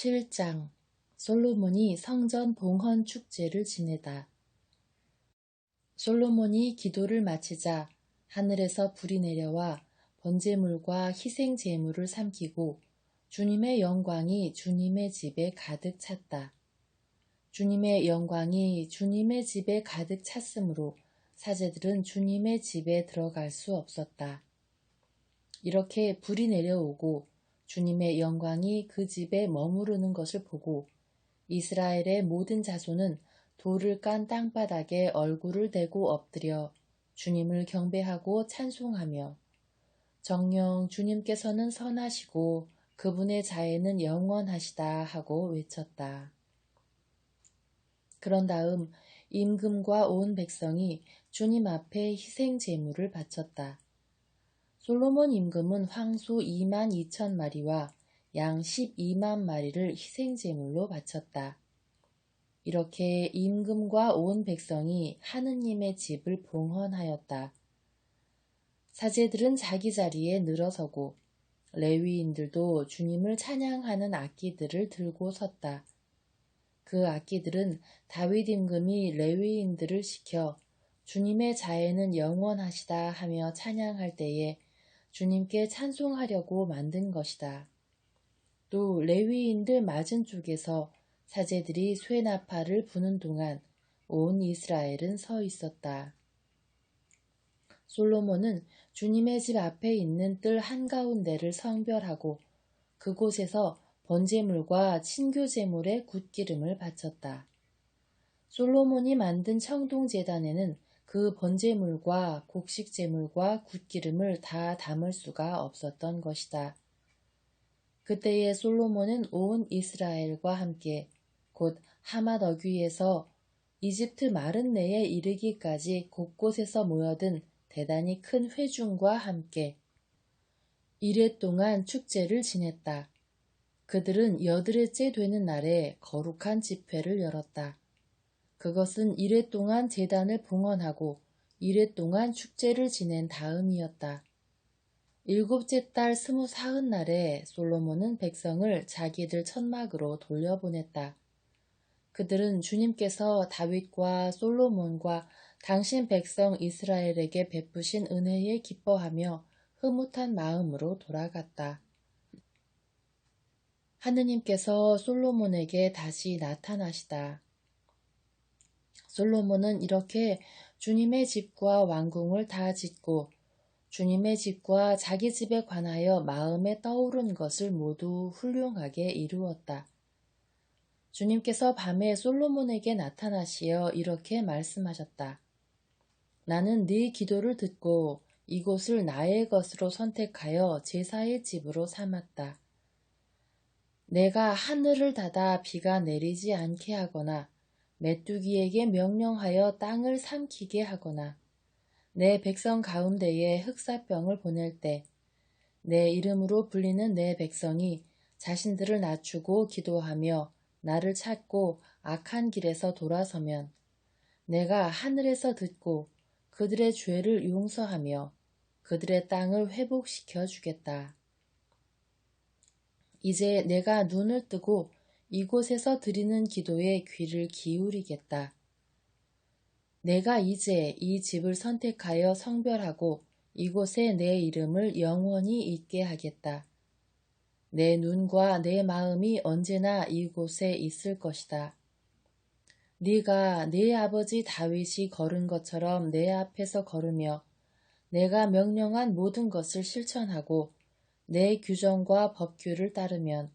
7장 솔로몬이 성전 봉헌 축제를 지내다. 솔로몬이 기도를 마치자 하늘에서 불이 내려와 번제물과 희생 제물을 삼키고 주님의 영광이 주님의 집에 가득 찼다. 주님의 영광이 주님의 집에 가득 찼으므로 사제들은 주님의 집에 들어갈 수 없었다. 이렇게 불이 내려오고 주님의 영광이 그 집에 머무르는 것을 보고 이스라엘의 모든 자손은 돌을 깐 땅바닥에 얼굴을 대고 엎드려 주님을 경배하고 찬송하며 정녕 주님께서는 선하시고 그분의 자애는 영원하시다 하고 외쳤다. 그런 다음 임금과 온 백성이 주님 앞에 희생 제물을 바쳤다. 솔로몬 임금은 황소 22,000마리와 양 12만 마리를 희생제물로 바쳤다. 이렇게 임금과 온 백성이 하느님의 집을 봉헌하였다. 사제들은 자기 자리에 늘어서고 레위인들도 주님을 찬양하는 악기들을 들고 섰다. 그 악기들은 다윗 임금이 레위인들을 시켜 주님의 자애는 영원하시다 하며 찬양할 때에 주님께 찬송하려고 만든 것이다. 또 레위인들 맞은 쪽에서 사제들이 쇠나파를 부는 동안 온 이스라엘은 서 있었다. 솔로몬은 주님의 집 앞에 있는 뜰 한가운데를 성별하고 그곳에서 번제물과 친교제물의 굿기름을 바쳤다. 솔로몬이 만든 청동제단에는 그 번제물과 곡식제물과 굿기름을 다 담을 수가 없었던 것이다. 그때에 솔로몬은 온 이스라엘과 함께 곧 하맛 어귀에서 이집트 마른 내에 이르기까지 곳곳에서 모여든 대단히 큰 회중과 함께 이레 동안 축제를 지냈다. 그들은 여드레째 되는 날에 거룩한 집회를 열었다. 그것은 이레 동안 제단을 봉헌하고 이레 동안 축제를 지낸 다음이었다. 7째 달 24흔날에 솔로몬은 백성을 자기들 천막으로 돌려보냈다. 그들은 주님께서 다윗과 솔로몬과 당신 백성 이스라엘에게 베푸신 은혜에 기뻐하며 흐뭇한 마음으로 돌아갔다. 하느님께서 솔로몬에게 다시 나타나시다. 솔로몬은 이렇게 주님의 집과 왕궁을 다 짓고 주님의 집과 자기 집에 관하여 마음에 떠오른 것을 모두 훌륭하게 이루었다. 주님께서 밤에 솔로몬에게 나타나시어 이렇게 말씀하셨다. 나는 네 기도를 듣고 이곳을 나의 것으로 선택하여 제사의 집으로 삼았다. 내가 하늘을 닫아 비가 내리지 않게 하거나 메뚜기에게 명령하여 땅을 삼키게 하거나 내 백성 가운데에 흑사병을 보낼 때 내 이름으로 불리는 내 백성이 자신들을 낮추고 기도하며 나를 찾고 악한 길에서 돌아서면 내가 하늘에서 듣고 그들의 죄를 용서하며 그들의 땅을 회복시켜 주겠다. 이제 내가 눈을 뜨고 이곳에서 드리는 기도에 귀를 기울이겠다. 내가 이제 이 집을 선택하여 성별하고 이곳에 내 이름을 영원히 있게 하겠다. 내 눈과 내 마음이 언제나 이곳에 있을 것이다. 네가 네 아버지 다윗이 걸은 것처럼 내 앞에서 걸으며 내가 명령한 모든 것을 실천하고 내 규정과 법규를 따르면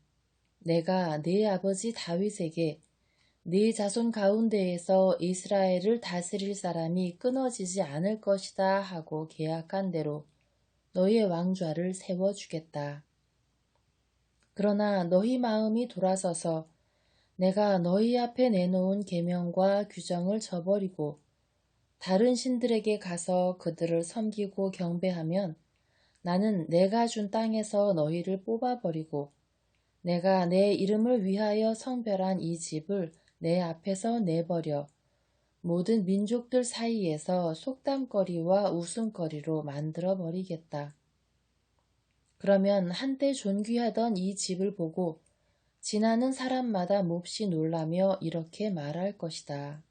내가 네 아버지 다윗에게 네 자손 가운데에서 이스라엘을 다스릴 사람이 끊어지지 않을 것이다 하고 계약한 대로 너희의 왕좌를 세워주겠다. 그러나 너희 마음이 돌아서서 내가 너희 앞에 내놓은 계명과 규정을 저버리고 다른 신들에게 가서 그들을 섬기고 경배하면 나는 내가 준 땅에서 너희를 뽑아버리고 내가 내 이름을 위하여 성별한 이 집을 내 앞에서 내버려 모든 민족들 사이에서 속담거리와 웃음거리로 만들어버리겠다. 그러면 한때 존귀하던 이 집을 보고 지나는 사람마다 몹시 놀라며 이렇게 말할 것이다.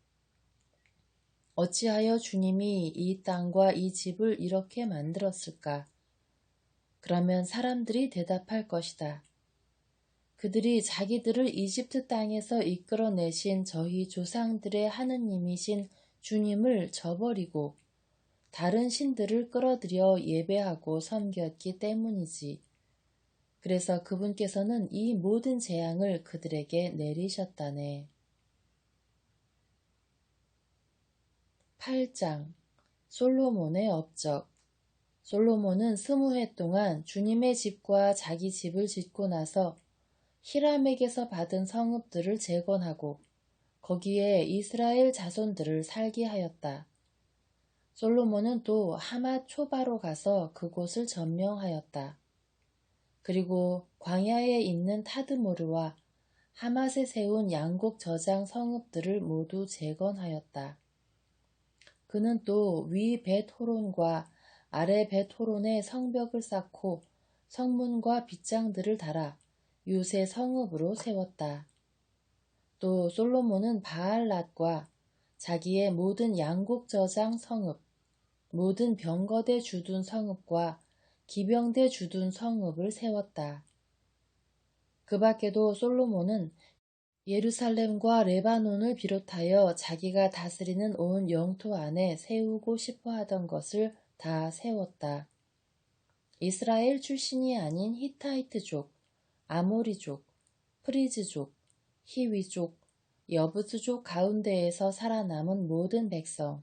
어찌하여 주님이 이 땅과 이 집을 이렇게 만들었을까? 그러면 사람들이 대답할 것이다. 그들이 자기들을 이집트 땅에서 이끌어내신 저희 조상들의 하느님이신 주님을 저버리고 다른 신들을 끌어들여 예배하고 섬겼기 때문이지. 그래서 그분께서는 이 모든 재앙을 그들에게 내리셨다네. 8장 솔로몬의 업적. 솔로몬은 20해 동안 주님의 집과 자기 집을 짓고 나서 히람에게서 받은 성읍들을 재건하고 거기에 이스라엘 자손들을 살게 하였다. 솔로몬은 또 하맛 초바로 가서 그곳을 점령하였다. 그리고 광야에 있는 타드모르와 하맛에 세운 양곡 저장 성읍들을 모두 재건하였다. 그는 또 위 벳호론과 아래 벳호론에 성벽을 쌓고 성문과 빗장들을 달아 요새 성읍으로 세웠다. 또 솔로몬은 바알랏과 자기의 모든 양곡 저장 성읍, 모든 병거대 주둔 성읍과 기병대 주둔 성읍을 세웠다. 그 밖에도 솔로몬은 예루살렘과 레바논을 비롯하여 자기가 다스리는 온 영토 안에 세우고 싶어 하던 것을 다 세웠다. 이스라엘 출신이 아닌 히타이트족, 아모리족, 프리즈족, 히위족, 여부스족 가운데에서 살아남은 모든 백성,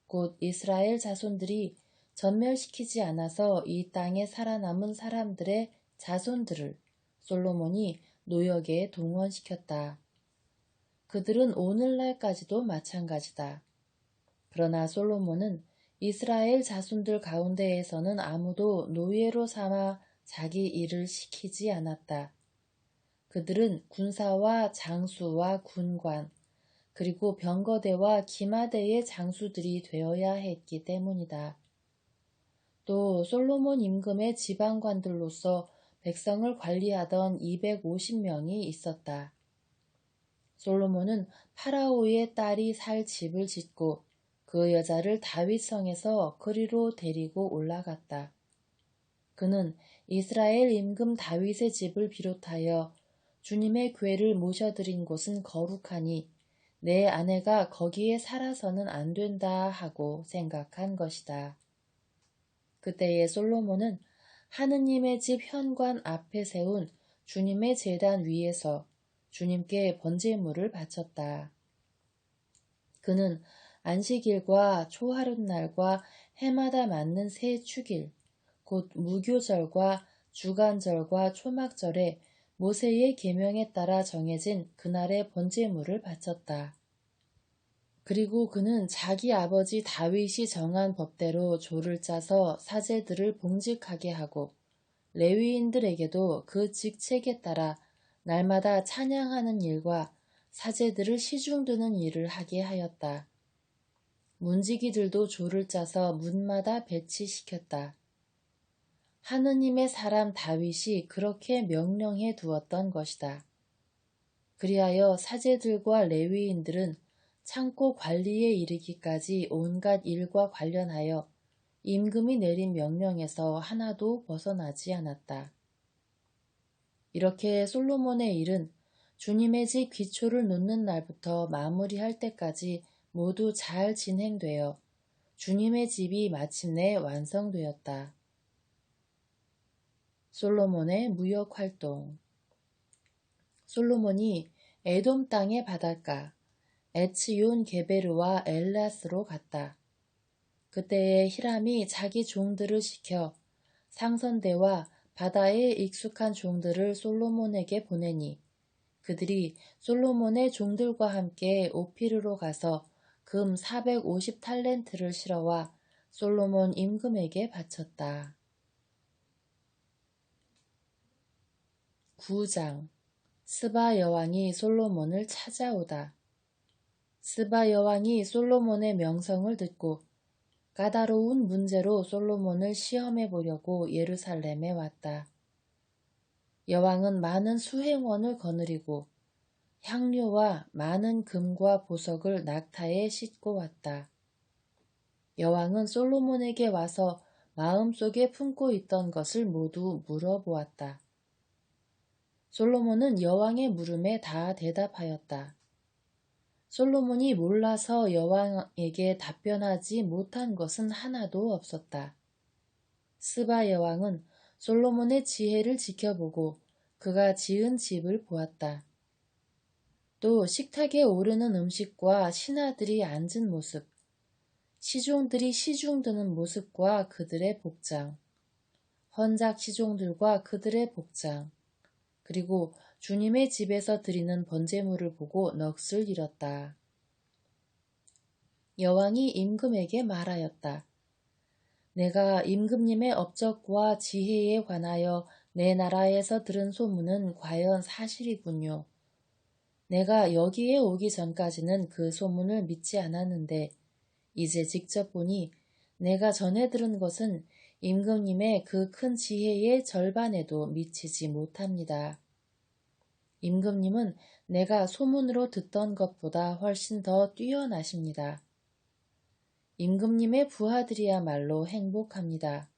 곧 이스라엘 자손들이 전멸시키지 않아서 이 땅에 살아남은 사람들의 자손들을 솔로몬이 노역에 동원시켰다. 그들은 오늘날까지도 마찬가지다. 그러나 솔로몬은 이스라엘 자손들 가운데에서는 아무도 노예로 삼아 자기 일을 시키지 않았다. 그들은 군사와 장수와 군관, 그리고 병거대와 기마대의 장수들이 되어야 했기 때문이다. 또 솔로몬 임금의 지방관들로서 백성을 관리하던 250명이 있었다. 솔로몬은 파라오의 딸이 살 집을 짓고 그 여자를 다윗성에서 그리로 데리고 올라갔다. 그는 이스라엘 임금 다윗의 집을 비롯하여 주님의 궤를 모셔드린 곳은 거룩하니 내 아내가 거기에 살아서는 안 된다 하고 생각한 것이다. 그때에 솔로몬은 하느님의 집 현관 앞에 세운 주님의 제단 위에서 주님께 번제물을 바쳤다. 그는 안식일과 초하룻날과 해마다 맞는 새 축일, 곧 무교절과 주간절과 초막절에 모세의 계명에 따라 정해진 그날의 번제물을 바쳤다. 그리고 그는 자기 아버지 다윗이 정한 법대로 조를 짜서 사제들을 봉직하게 하고 레위인들에게도 그 직책에 따라 날마다 찬양하는 일과 사제들을 시중드는 일을 하게 하였다. 문지기들도 조를 짜서 문마다 배치시켰다. 하느님의 사람 다윗이 그렇게 명령해 두었던 것이다. 그리하여 사제들과 레위인들은 창고 관리에 이르기까지 온갖 일과 관련하여 임금이 내린 명령에서 하나도 벗어나지 않았다. 이렇게 솔로몬의 일은 주님의 집 기초를 놓는 날부터 마무리할 때까지 모두 잘 진행되어 주님의 집이 마침내 완성되었다. 솔로몬의 무역활동. 솔로몬이 에돔 땅의 바닷가 에츠온 게베르와 엘라스로 갔다. 그때에 히람이 자기 종들을 시켜 상선대와 바다에 익숙한 종들을 솔로몬에게 보내니 그들이 솔로몬의 종들과 함께 오피르로 가서 금 450탈렌트를 실어와 솔로몬 임금에게 바쳤다. 9장 스바 여왕이 솔로몬을 찾아오다. 스바 여왕이 솔로몬의 명성을 듣고 까다로운 문제로 솔로몬을 시험해 보려고 예루살렘에 왔다. 여왕은 많은 수행원을 거느리고 향료와 많은 금과 보석을 낙타에 싣고 왔다. 여왕은 솔로몬에게 와서 마음속에 품고 있던 것을 모두 물어보았다. 솔로몬은 여왕의 물음에 다 대답하였다. 솔로몬이 몰라서 여왕에게 답변하지 못한 것은 하나도 없었다. 스바 여왕은 솔로몬의 지혜를 지켜보고 그가 지은 집을 보았다. 또 식탁에 오르는 음식과 신하들이 앉은 모습, 시종들이 시중 드는 모습과 그들의 복장, 헌작 시종들과 그들의 복장, 그리고 주님의 집에서 드리는 번제물을 보고 넋을 잃었다. 여왕이 임금에게 말하였다. 내가 임금님의 업적과 지혜에 관하여 내 나라에서 들은 소문은 과연 사실이군요. 내가 여기에 오기 전까지는 그 소문을 믿지 않았는데 이제 직접 보니 내가 전해 들은 것은 임금님의 그 큰 지혜의 절반에도 미치지 못합니다. 임금님은 내가 소문으로 듣던 것보다 훨씬 더 뛰어나십니다. 임금님의 부하들이야말로 행복합니다.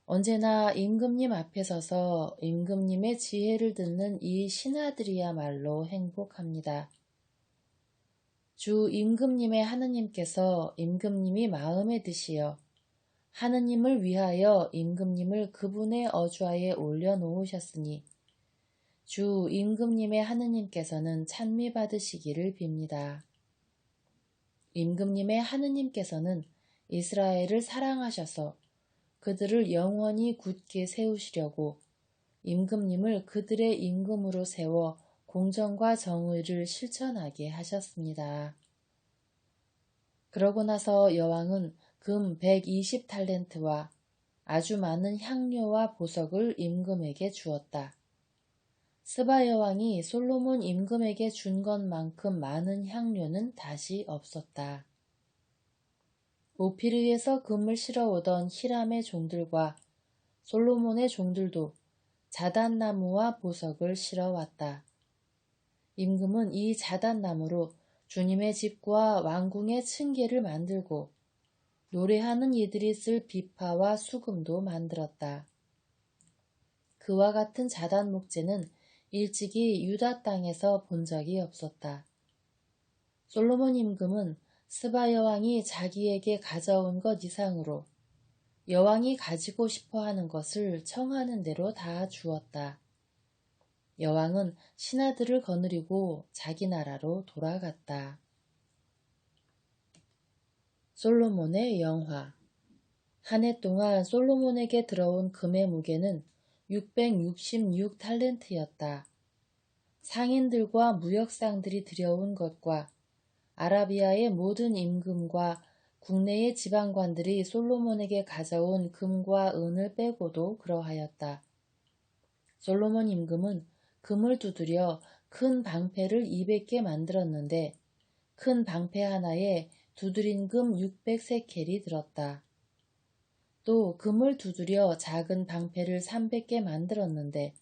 언제나 임금님 앞에 서서 임금님의 지혜를 듣는 이 신하들이야말로 행복합니다. 주 임금님의 하느님께서 임금님이 마음에 드시어 하느님을 위하여 임금님을 그분의 어좌에 올려놓으셨으니 주 임금님의 하느님께서는 찬미받으시기를 빕니다. 임금님의 하느님께서는 이스라엘을 사랑하셔서 그들을 영원히 굳게 세우시려고 임금님을 그들의 임금으로 세워 공정과 정의를 실천하게 하셨습니다. 그러고 나서 여왕은 금 120탈렌트와 아주 많은 향료와 보석을 임금에게 주었다. 스바 여왕이 솔로몬 임금에게 준 것만큼 많은 향료는 다시 없었다. 오피르에서 금을 실어오던 히람의 종들과 솔로몬의 종들도 자단나무와 보석을 실어왔다. 임금은 이 자단나무로 주님의 집과 왕궁의 층계를 만들고 노래하는 이들이 쓸 비파와 수금도 만들었다. 그와 같은 자단 목재는 일찍이 유다 땅에서 본 적이 없었다. 솔로몬 임금은 스바 여왕이 자기에게 가져온 것 이상으로 여왕이 가지고 싶어 하는 것을 청하는 대로 다 주었다. 여왕은 신하들을 거느리고 자기 나라로 돌아갔다. 솔로몬의 영화. 한 해 동안 솔로몬에게 들어온 금의 무게는 666탈렌트였다. 상인들과 무역상들이 들여온 것과 아라비아의 모든 임금과 국내의 지방관들이 솔로몬에게 가져온 금과 은을 빼고도 그러하였다. 솔로몬 임금은 금을 두드려 큰 방패를 200개 만들었는데 큰 방패 하나에 두드린 금 600세켈이 들었다. 또 금을 두드려 작은 방패를 300개 만들었는데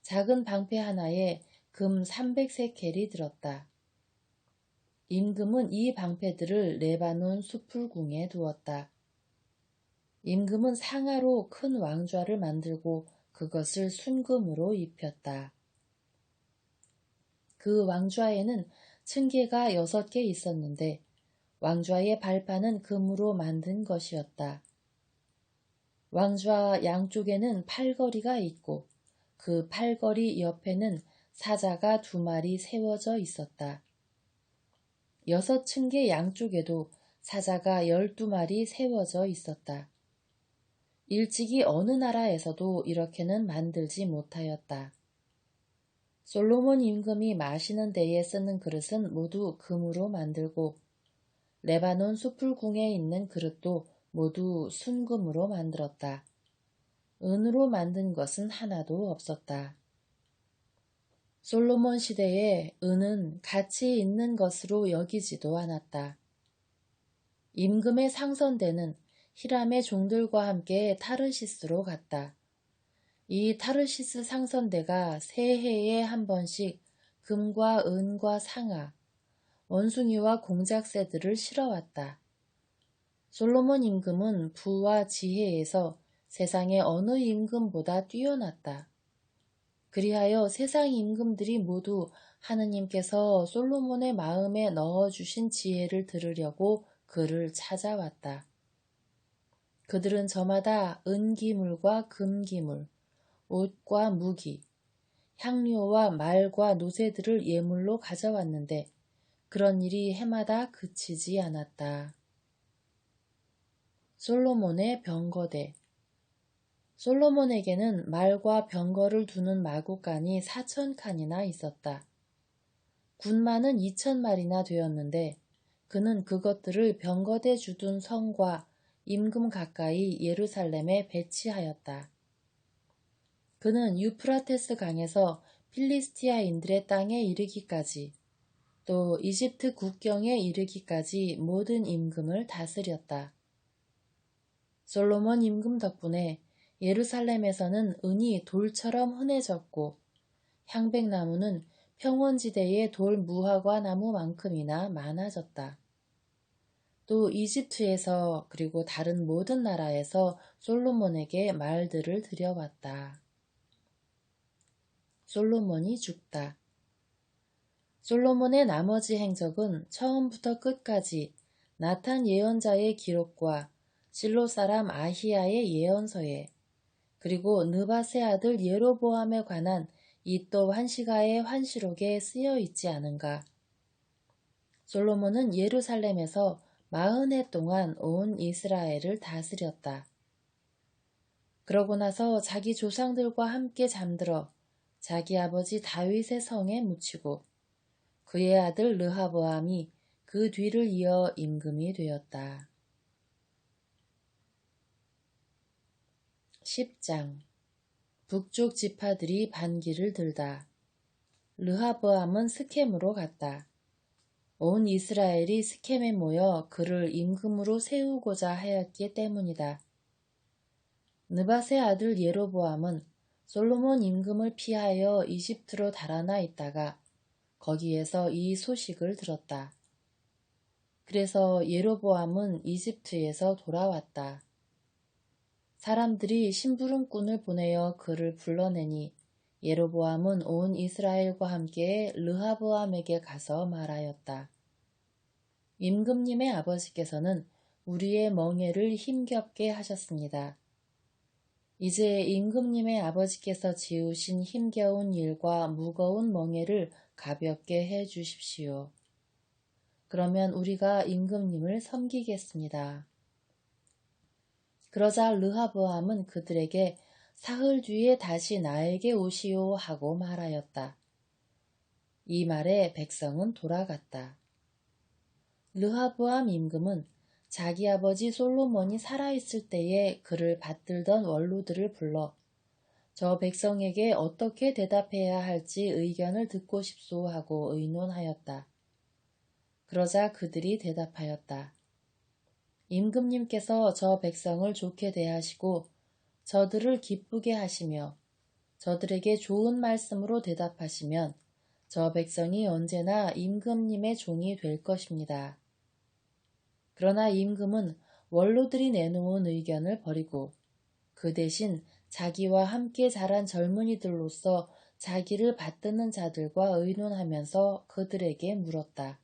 작은 방패 하나에 금 300세켈이 들었다. 임금은 이 방패들을 레바논 수풀궁에 두었다. 임금은 상아로 큰 왕좌를 만들고 그것을 순금으로 입혔다. 그 왕좌에는 층계가 6개 있었는데 왕좌의 발판은 금으로 만든 것이었다. 왕좌 양쪽에는 팔걸이가 있고 그 팔걸이 옆에는 사자가 2마리 세워져 있었다. 6층계 양쪽에도 사자가 12마리 세워져 있었다. 일찍이 어느 나라에서도 이렇게는 만들지 못하였다. 솔로몬 임금이 마시는 데에 쓰는 그릇은 모두 금으로 만들고 레바논 수풀궁에 있는 그릇도 모두 순금으로 만들었다. 은으로 만든 것은 하나도 없었다. 솔로몬 시대에 은은 가치 있는 것으로 여기지도 않았다. 임금의 상선대는 히람의 종들과 함께 타르시스로 갔다. 이 타르시스 상선대가 새해에 한 번씩 금과 은과 상아, 원숭이와 공작새들을 실어왔다. 솔로몬 임금은 부와 지혜에서 세상의 어느 임금보다 뛰어났다. 그리하여 세상 임금들이 모두 하느님께서 솔로몬의 마음에 넣어주신 지혜를 들으려고 그를 찾아왔다. 그들은 저마다 은기물과 금기물, 옷과 무기, 향료와 말과 노새들을 예물로 가져왔는데 그런 일이 해마다 그치지 않았다. 솔로몬의 병거대. 솔로몬에게는 말과 병거를 두는 마구간이 4,000칸이나 있었다. 군마는 2,000마리나 되었는데 그는 그것들을 병거대 주둔 성과 임금 가까이 예루살렘에 배치하였다. 그는 유프라테스 강에서 필리스티아인들의 땅에 이르기까지 또 이집트 국경에 이르기까지 모든 임금을 다스렸다. 솔로몬 임금 덕분에 예루살렘에서는 은이 돌처럼 흔해졌고 향백나무는 평원지대의 돌 무화과 나무만큼이나 많아졌다. 또 이집트에서 그리고 다른 모든 나라에서 솔로몬에게 말들을 들여왔다. 솔로몬이 죽다. 솔로몬의 나머지 행적은 처음부터 끝까지 나탄 예언자의 기록과 실로 사람 아히야의 예언서에 그리고 느밧의 아들 예로보암에 관한 이또 환시가의 환시록에 쓰여 있지 않은가. 솔로몬은 예루살렘에서 40해 동안 온 이스라엘을 다스렸다. 그러고 나서 자기 조상들과 함께 잠들어 자기 아버지 다윗의 성에 묻히고 그의 아들 르하보암이 그 뒤를 이어 임금이 되었다. 10장. 북쪽 지파들이 반기를 들다. 르하보암은 스켐으로 갔다. 온 이스라엘이 스켐에 모여 그를 임금으로 세우고자 하였기 때문이다. 느밧의 아들 예로보암은 솔로몬 임금을 피하여 이집트로 달아나 있다가 거기에서 이 소식을 들었다. 그래서 예로보암은 이집트에서 돌아왔다. 사람들이 심부름꾼을 보내어 그를 불러내니 예로보암은 온 이스라엘과 함께 르하보암에게 가서 말하였다. 임금님의 아버지께서는 우리의 멍에를 힘겹게 하셨습니다. 이제 임금님의 아버지께서 지으신 힘겨운 일과 무거운 멍에를 가볍게 해 주십시오. 그러면 우리가 임금님을 섬기겠습니다. 그러자 르하보암은 그들에게 사흘 뒤에 다시 나에게 오시오 하고 말하였다. 이 말에 백성은 돌아갔다. 르하보암 임금은 자기 아버지 솔로몬이 살아있을 때에 그를 받들던 원로들을 불러 저 백성에게 어떻게 대답해야 할지 의견을 듣고 싶소 하고 의논하였다. 그러자 그들이 대답하였다. 임금님께서 저 백성을 좋게 대하시고 저들을 기쁘게 하시며 저들에게 좋은 말씀으로 대답하시면 저 백성이 언제나 임금님의 종이 될 것입니다. 그러나 임금은 원로들이 내놓은 의견을 버리고 그 대신 자기와 함께 자란 젊은이들로서 자기를 받드는 자들과 의논하면서 그들에게 물었다.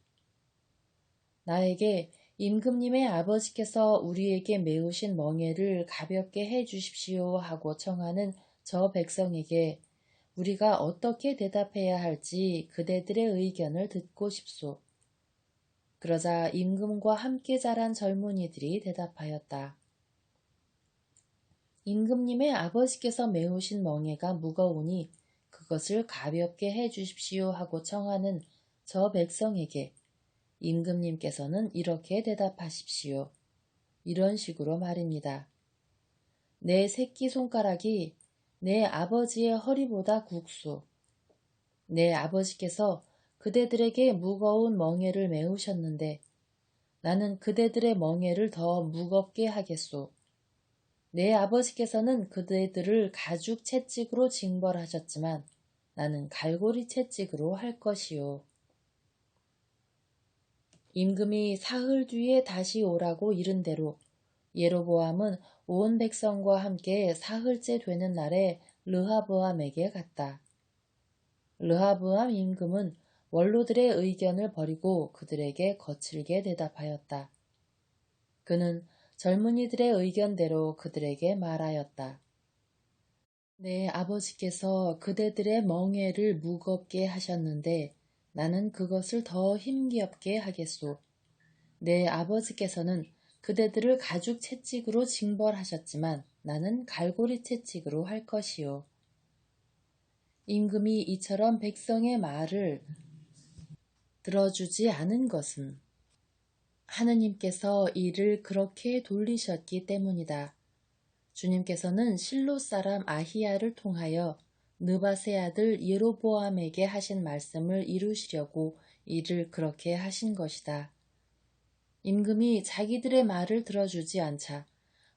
나에게 임금님의 아버지께서 우리에게 메우신 멍에를 가볍게 해 주십시오 하고 청하는 저 백성에게 우리가 어떻게 대답해야 할지 그대들의 의견을 듣고 싶소. 그러자 임금과 함께 자란 젊은이들이 대답하였다. 임금님의 아버지께서 메우신 멍에가 무거우니 그것을 가볍게 해 주십시오 하고 청하는 저 백성에게 임금님께서는 이렇게 대답하십시오. 이런 식으로 말입니다. 내 새끼손가락이 내 아버지의 허리보다 굵소. 내 아버지께서 그대들에게 무거운 멍에를 메우셨는데 나는 그대들의 멍에를 더 무겁게 하겠소. 내 아버지께서는 그대들을 가죽 채찍으로 징벌하셨지만 나는 갈고리 채찍으로 할 것이요. 임금이 사흘 뒤에 다시 오라고 이른 대로 예로보암은 온 백성과 함께 사흘째 되는 날에 르하브암에게 갔다. 르하브암 임금은 원로들의 의견을 버리고 그들에게 거칠게 대답하였다. 그는 젊은이들의 의견대로 그들에게 말하였다. 내 아버지께서 그대들의 멍에를 무겁게 하셨는데 나는 그것을 더 힘겹게 하겠소. 내 아버지께서는 그대들을 가죽 채찍으로 징벌하셨지만 나는 갈고리 채찍으로 할 것이요. 임금이 이처럼 백성의 말을 들어주지 않은 것은 하느님께서 이를 그렇게 돌리셨기 때문이다. 주님께서는 실로 사람 아히야를 통하여 느밧의 아들 예로보암에게 하신 말씀을 이루시려고 이를 그렇게 하신 것이다. 임금이 자기들의 말을 들어주지 않자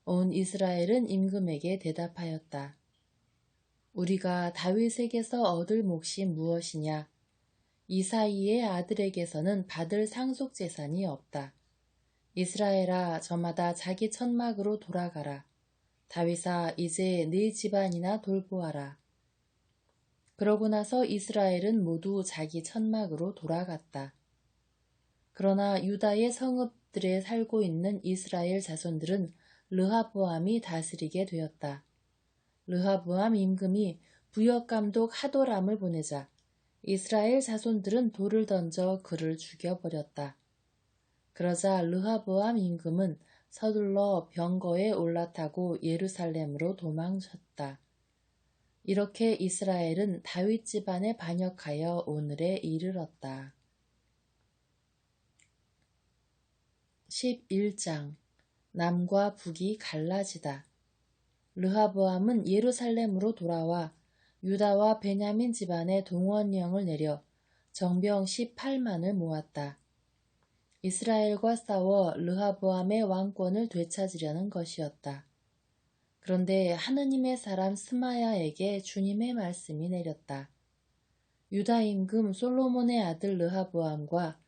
온 이스라엘은 임금에게 대답하였다. 우리가 다윗에게서 얻을 몫이 무엇이냐? 이사이의 아들에게서는 받을 상속재산이 없다. 이스라엘아, 저마다 자기 천막으로 돌아가라. 다윗아, 이제 네 집안이나 돌보아라. 그러고 나서 이스라엘은 모두 자기 천막으로 돌아갔다. 그러나 유다의 성읍들에 살고 있는 이스라엘 자손들은 르하보암이 다스리게 되었다. 르하보암 임금이 부역감독 하도람을 보내자 이스라엘 자손들은 돌을 던져 그를 죽여버렸다. 그러자 르하보암 임금은 서둘러 병거에 올라타고 예루살렘으로 도망쳤다. 이렇게 이스라엘은 다윗 집안에 반역하여 오늘에 이르렀다. 11장 남과 북이 갈라지다. 르하보암은 예루살렘으로 돌아와 유다와 베냐민 집안의 동원령을 내려 정병 18만을 모았다. 이스라엘과 싸워 르하보암의 왕권을 되찾으려는 것이었다. 그런데 하느님의 사람 스마야에게 주님의 말씀이 내렸다. 유다 임금 솔로몬의 아들 르하보암과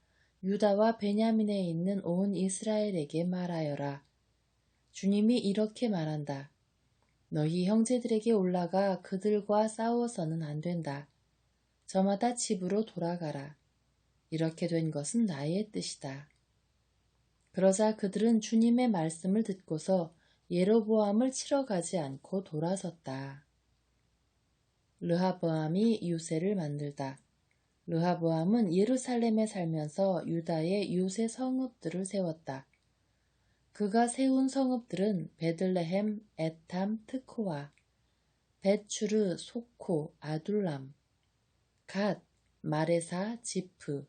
유다와 베냐민에 있는 온 이스라엘에게 말하여라. 주님이 이렇게 말한다. 너희 형제들에게 올라가 그들과 싸워서는 안 된다. 저마다 집으로 돌아가라. 이렇게 된 것은 나의 뜻이다. 그러자 그들은 주님의 말씀을 듣고서 예로보암을 치러 가지 않고 돌아섰다. 르하보암이 요새를 만들다. 르하보암은 예루살렘에 살면서 유다의 요새 성읍들을 세웠다. 그가 세운 성읍들은 베들레헴, 에탐, 트코와, 벳추르, 소코, 아둘람, 갓, 마레사, 지프,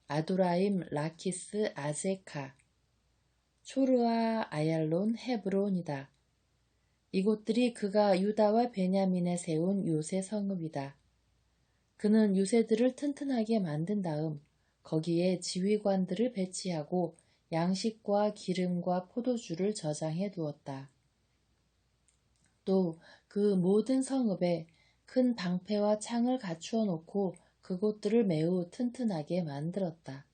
아도라임, 라키스, 아제카, 초르아, 아얄론, 헤브론이다. 이곳들이 그가 유다와 베냐민에 세운 요새 성읍이다. 그는 요새들을 튼튼하게 만든 다음 거기에 지휘관들을 배치하고 양식과 기름과 포도주를 저장해 두었다. 또 그 모든 성읍에 큰 방패와 창을 갖추어 놓고 그곳들을 매우 튼튼하게 만들었다.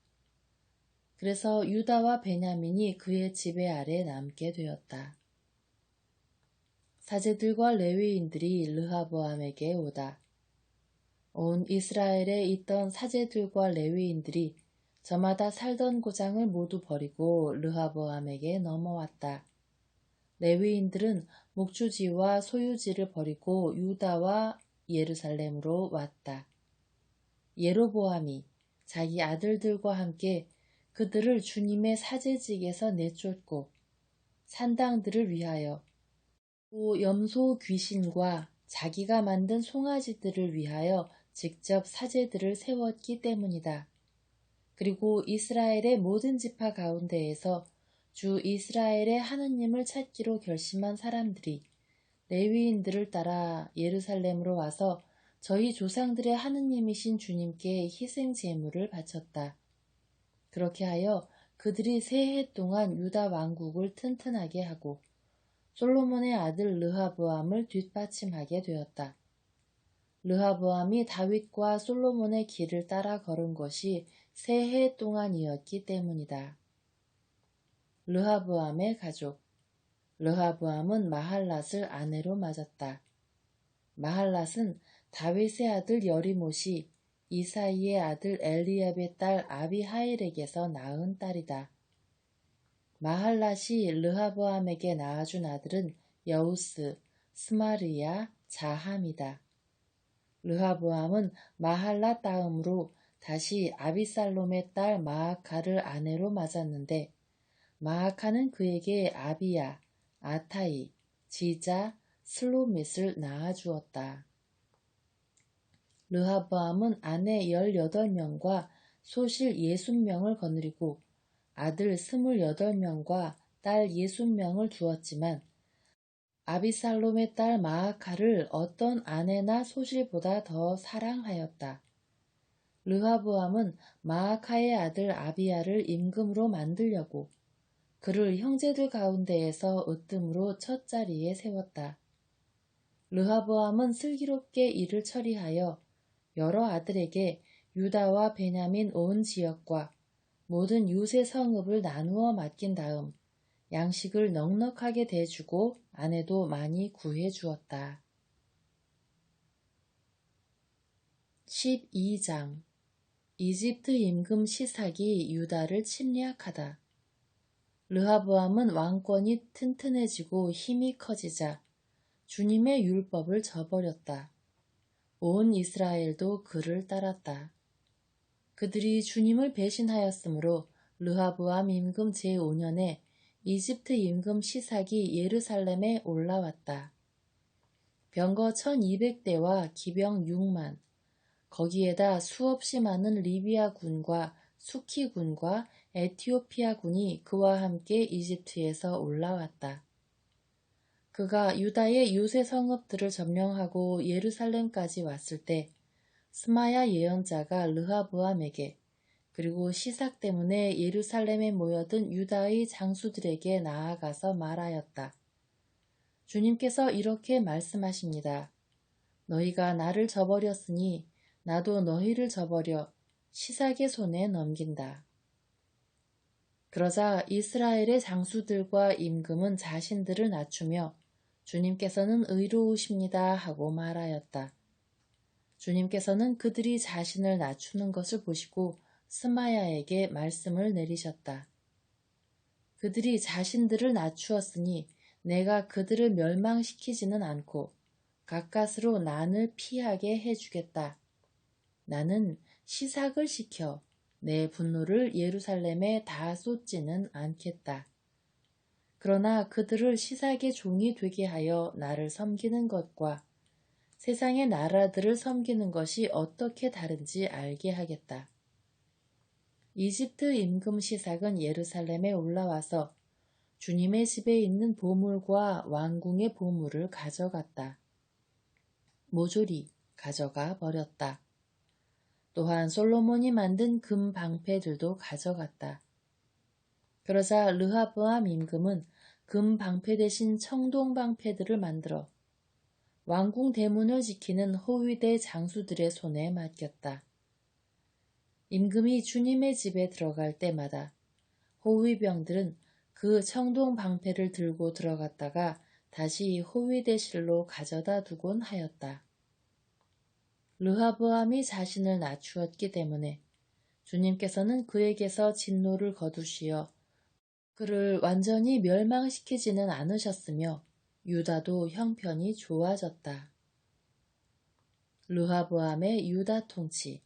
그래서 유다와 베냐민이 그의 지배 아래 남게 되었다. 사제들과 레위인들이 르하보암에게 오다. 온 이스라엘에 있던 사제들과 레위인들이 저마다 살던 고장을 모두 버리고 르하보암에게 넘어왔다. 레위인들은 목주지와 소유지를 버리고 유다와 예루살렘으로 왔다. 예로보암이 자기 아들들과 함께 그들을 주님의 사제직에서 내쫓고 산당들을 위하여 또 염소 귀신과 자기가 만든 송아지들을 위하여 직접 사제들을 세웠기 때문이다. 그리고 이스라엘의 모든 지파 가운데에서 주 이스라엘의 하느님을 찾기로 결심한 사람들이 레위인들을 따라 예루살렘으로 와서 저희 조상들의 하느님이신 주님께 희생 제물을 바쳤다. 그렇게 하여 그들이 세 해 동안 유다 왕국을 튼튼하게 하고 솔로몬의 아들 르하브암을 뒷받침하게 되었다. 르하브암이 다윗과 솔로몬의 길을 따라 걸은 것이 3해 동안이었기 때문이다. 르하브암의 가족. 르하브암은 마할랏을 아내로 맞았다. 마할랏은 다윗의 아들 여리못이 이사이의 아들 엘리압의 딸 아비하일에게서 낳은 딸이다. 마할랏이 르하브암에게 낳아준 아들은 여우스, 스마르야, 자함이다. 르하브암은 마할랏 다음으로 다시 아비살롬의 딸 마아카를 아내로 맞았는데 마아카는 그에게 아비야, 아타이, 지자, 슬로밋을 낳아주었다. 르하브암은 아내 18명과 소실 60명을 거느리고 아들 28명과 딸 60명을 두었지만 아비살롬의 딸 마아카를 어떤 아내나 소실보다 더 사랑하였다. 르하브암은 마아카의 아들 아비야를 임금으로 만들려고 그를 형제들 가운데에서 으뜸으로 첫 자리에 세웠다. 르하브암은 슬기롭게 일을 처리하여 여러 아들에게 유다와 베냐민 온 지역과 모든 유세 성읍을 나누어 맡긴 다음 양식을 넉넉하게 대주고 아내도 많이 구해주었다. 12장 이집트 임금 시삭이 유다를 침략하다. 르하브암은 왕권이 튼튼해지고 힘이 커지자 주님의 율법을 저버렸다. 온 이스라엘도 그를 따랐다. 그들이 주님을 배신하였으므로 르하브암 임금 제5년에 이집트 임금 시삭이 예루살렘에 올라왔다. 병거 1200대와 기병 6만, 거기에다 수없이 많은 리비아 군과 수키 군과 에티오피아 군이 그와 함께 이집트에서 올라왔다. 그가 유다의 유세 성읍들을 점령하고 예루살렘까지 왔을 때 스마야 예언자가 르하브암에게 그리고 시삭 때문에 예루살렘에 모여든 유다의 장수들에게 나아가서 말하였다. 주님께서 이렇게 말씀하십니다. 너희가 나를 저버렸으니 나도 너희를 저버려 시삭의 손에 넘긴다. 그러자 이스라엘의 장수들과 임금은 자신들을 낮추며 주님께서는 의로우십니다 하고 말하였다. 주님께서는 그들이 자신을 낮추는 것을 보시고 스마야에게 말씀을 내리셨다. 그들이 자신들을 낮추었으니 내가 그들을 멸망시키지는 않고 가까스로 난을 피하게 해주겠다. 나는 시삭을 시켜 내 분노를 예루살렘에 다 쏟지는 않겠다. 그러나 그들을 시삭의 종이 되게 하여 나를 섬기는 것과 세상의 나라들을 섬기는 것이 어떻게 다른지 알게 하겠다. 이집트 임금 시삭은 예루살렘에 올라와서 주님의 집에 있는 보물과 왕궁의 보물을 가져갔다. 모조리 가져가 버렸다. 또한 솔로몬이 만든 금 방패들도 가져갔다. 그러자 르하브암 임금은 금 방패 대신 청동 방패들을 만들어 왕궁 대문을 지키는 호위대 장수들의 손에 맡겼다. 임금이 주님의 집에 들어갈 때마다 호위병들은 그 청동 방패를 들고 들어갔다가 다시 호위대실로 가져다 두곤 하였다. 르하브암이 자신을 낮추었기 때문에 주님께서는 그에게서 진노를 거두시어 그를 완전히 멸망시키지는 않으셨으며 유다도 형편이 좋아졌다. 르하브암의 유다 통치.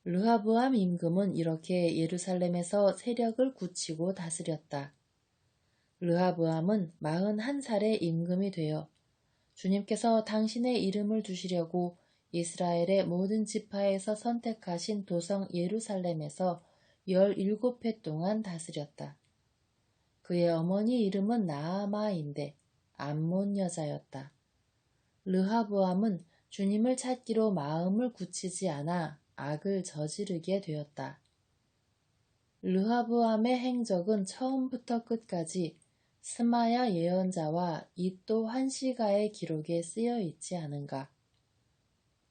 르하브암 임금은 이렇게 예루살렘에서 세력을 굳히고 다스렸다. 르하브암은 41살의 임금이 되어 주님께서 당신의 이름을 두시려고 이스라엘의 모든 지파에서 선택하신 도성 예루살렘에서 17해 동안 다스렸다. 그의 어머니 이름은 나아마인데 암몬 여자였다. 르하브암은 주님을 찾기로 마음을 굳히지 않아 악을 저지르게 되었다. 르하브암의 행적은 처음부터 끝까지 스마야 예언자와 이또 한시가의 기록에 쓰여 있지 않은가?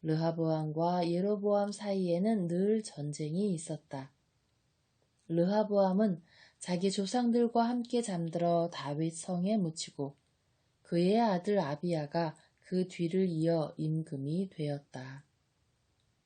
르하보암과 예로보암 사이에는 늘 전쟁이 있었다. 르하보암은 자기 조상들과 함께 잠들어 다윗 성에 묻히고 그의 아들 아비야가 그 뒤를 이어 임금이 되었다.